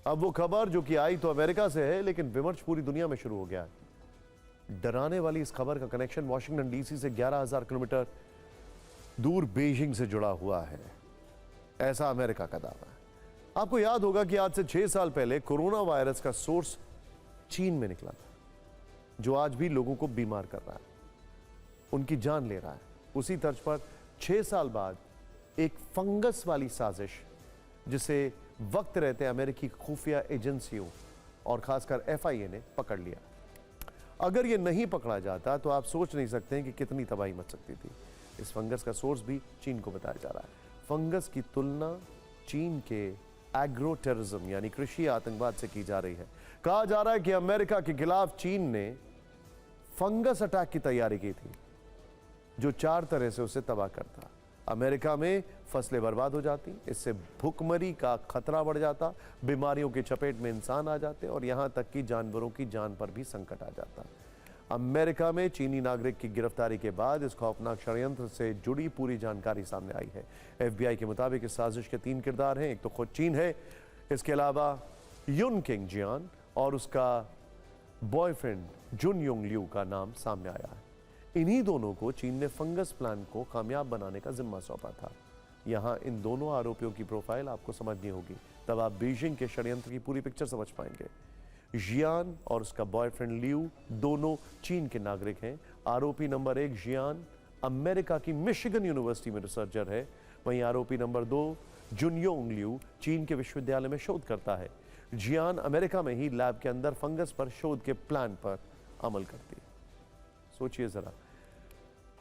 अब वो खबर जो कि आई तो अमेरिका से है, लेकिन विमर्श पूरी दुनिया में शुरू हो गया है। डराने वाली इस खबर का कनेक्शन वॉशिंगटन डीसी से 11,000 किलोमीटर दूर बीजिंग से जुड़ा हुआ है, ऐसा अमेरिका का दावा है। आपको याद होगा कि आज से 6 साल पहले कोरोना वायरस का सोर्स चीन में निकला था, जो आज भी लोगों को बीमार कर रहा है, उनकी जान ले रहा है। उसी तर्ज पर 6 साल बाद एक फंगस वाली साजिश, जिसे वक्त रहते अमेरिकी खुफिया एजेंसियों और खासकर एफआईए ने पकड़ लिया। अगर यह नहीं पकड़ा जाता तो आप सोच नहीं सकते हैं कि कितनी तबाही मच सकती थी। इस फंगस का सोर्स भी चीन को बताया जा रहा है। फंगस की तुलना चीन के एग्रो टेररिज्म यानी कृषि आतंकवाद से की जा रही है। कहा जा रहा है कि अमेरिका के खिलाफ चीन ने फंगस अटैक की तैयारी की थी, जो 4 तरह से उसे तबाह करता। अमेरिका में फसलें बर्बाद हो जाती, इससे भूखमरी का खतरा बढ़ जाता, बीमारियों की चपेट में इंसान आ जाते और यहां तक कि जानवरों की जान पर भी संकट आ जाता। अमेरिका में चीनी नागरिक की गिरफ्तारी के बाद इस खौफनाक षड्यंत्र से जुड़ी पूरी जानकारी सामने आई है। एफबीआई के मुताबिक इस साजिश के 3 किरदार हैं। एक तो खुद चीन है, इसके अलावा युन किंग जियान और उसका बॉयफ्रेंड जुन योंग लियू का नाम सामने आया है। इन्हीं दोनों को चीन ने फंगस प्लान को कामयाब बनाने का जिम्मा सौंपा था। यहां इन दोनों आरोपियों की प्रोफाइल आपको समझनी होगी, तब आप बीजिंग के षड्यंत्र की पूरी पिक्चर समझ पाएंगे। जियान और उसका बॉयफ्रेंड लियू दोनों चीन के नागरिक हैं। आरोपी नंबर 1 जियान अमेरिका की मिशिगन यूनिवर्सिटी में रिसर्चर है, वहीं आरोपी नंबर 2 जुनयोंग लियू चीन के विश्वविद्यालय में शोध करता है। जियान अमेरिका में ही लैब के अंदर फंगस पर शोध के प्लान पर अमल करती है। सोचिए जरा,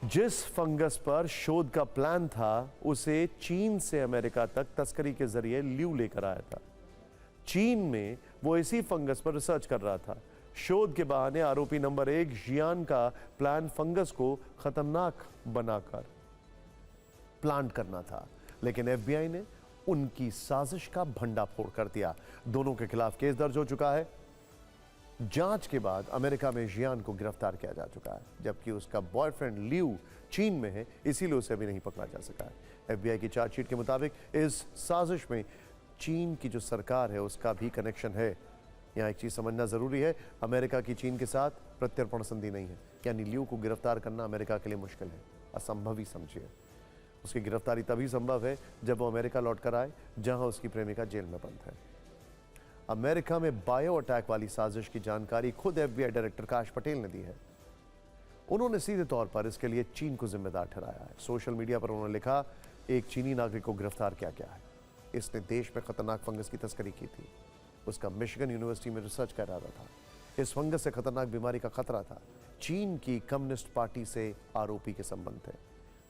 जिस फंगस पर शोध का प्लान था उसे चीन से अमेरिका तक तस्करी के जरिए लियू लेकर आया था। चीन में वो इसी फंगस पर रिसर्च कर रहा था। शोध के बहाने आरोपी नंबर 1 जियान का प्लान फंगस को खतरनाक बनाकर प्लांट करना था, लेकिन एफबीआई ने उनकी साजिश का भंडाफोड़ कर दिया। दोनों के खिलाफ केस दर्ज हो चुका है। जांच के बाद अमेरिका में जियान को गिरफ्तार किया जा चुका है, जबकि उसका बॉयफ्रेंड लियू चीन में है, इसीलिए उसे अभी नहीं पकड़ा जा सका है। एफबीआई की चार्जशीट के मुताबिक इस साजिश में चीन की जो सरकार है उसका भी कनेक्शन है। यहाँ एक चीज समझना जरूरी है, अमेरिका की चीन के साथ प्रत्यर्पण संधि नहीं है, यानी लियू को गिरफ्तार करना अमेरिका के लिए मुश्किल है, असंभव ही समझिए। उसकी गिरफ्तारी तभी संभव है जब वो अमेरिका लौटकर आए, जहां उसकी प्रेमिका जेल में बंद है। अमेरिका में बायो अटैक वाली साजिश की जानकारी खुद एफबीआई डायरेक्टर काश पटेल ने दी है। उन्होंने सीधे तौर पर इसके लिए चीन को जिम्मेदार ठहराया है। सोशल मीडिया पर उन्होंने लिखा, एक चीनी नागरिक को गिरफ्तार किया गया है, इसने देश में खतरनाक फंगस की तस्करी की थी। उसका मिशिगन यूनिवर्सिटी में रिसर्च कर रहा था। इस फंगस से खतरनाक बीमारी का खतरा था। चीन की कम्युनिस्ट पार्टी से आरोपी के संबंध थे।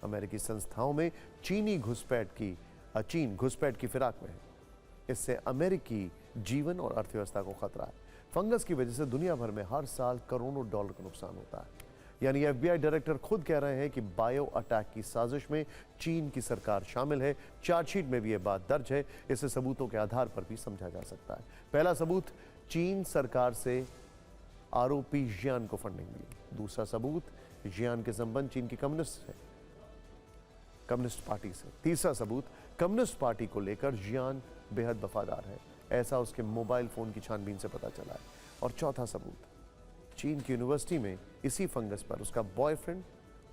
अमेरिकी संस्थाओं में चीन घुसपैठ की फिराक में है। इससे अमेरिकी जीवन और अर्थव्यवस्था को खतरा है। फंगस की वजह से दुनिया भर में हर साल करोड़ों डॉलर का नुकसान होता है। यानी एफबीआई डायरेक्टर खुद कह रहे हैं कि बायो अटैक की साजिश में चीन की सरकार शामिल है। चार्जशीट में भी यह बात दर्ज है। इसे सबूतों के आधार पर भी समझा जा सकता है। पहला सबूत, चीन सरकार से आरोपी जियान को फंडिंग मिली। दूसरा सबूत, जियान के संबंध चीन की कम्युनिस्ट पार्टी से। तीसरा सबूत, कम्युनिस्ट पार्टी को लेकर जियान बेहद वफादार है, ऐसा उसके मोबाइल फोन की छानबीन से पता चला है। और चौथा सबूत, चीन की यूनिवर्सिटी में इसी फंगस पर उसका बॉयफ्रेंड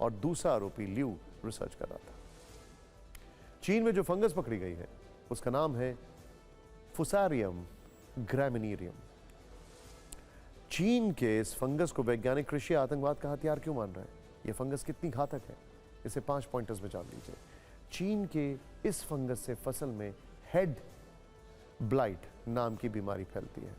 और दूसरा आरोपी लियू रिसर्च कर रहा था। चीन में जो फंगस पकड़ी गई है उसका नाम है फुसारियम ग्रामिनीरियम। चीन के इस फंगस को वैज्ञानिक कृषि आतंकवाद का हथियार क्यों मान रहे हैं? यह फंगस कितनी घातक है, इसे 5 पॉइंटर्स में जान लीजिए। चीन के इस फंगस से फसल में हेड ब्लाइट नाम की बीमारी फैलती है,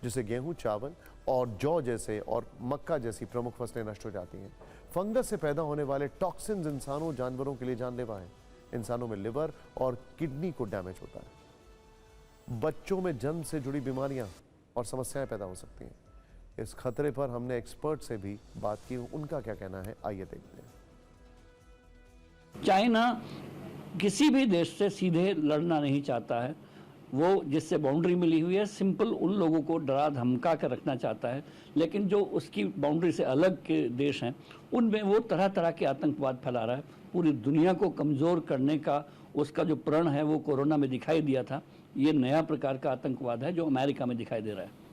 जिससे गेहूं, चावल और जौ जैसे और मक्का जैसी प्रमुख फसलें नष्ट हो जाती हैं। फंगस से पैदा होने वाले टॉक्सिन्स इंसानों जानवरों के लिए जानलेवा हैं। इंसानों में लिवर और किडनी को डैमेज होता है। बच्चों में जन्म से जुड़ी बीमारियां और समस्याएं पैदा हो सकती हैं। इस खतरे पर हमने एक्सपर्ट से भी बात की, उनका क्या कहना है, आइए देखते हैं। चाइना किसी भी देश से सीधे लड़ना नहीं चाहता है। वो जिससे बाउंड्री मिली हुई है, सिंपल उन लोगों को डरा धमका कर रखना चाहता है। लेकिन जो उसकी बाउंड्री से अलग के देश हैं, उनमें वो तरह तरह के आतंकवाद फैला रहा है। पूरी दुनिया को कमज़ोर करने का उसका जो प्रण है वो कोरोना में दिखाई दिया था। ये नया प्रकार का आतंकवाद है जो अमेरिका में दिखाई दे रहा है।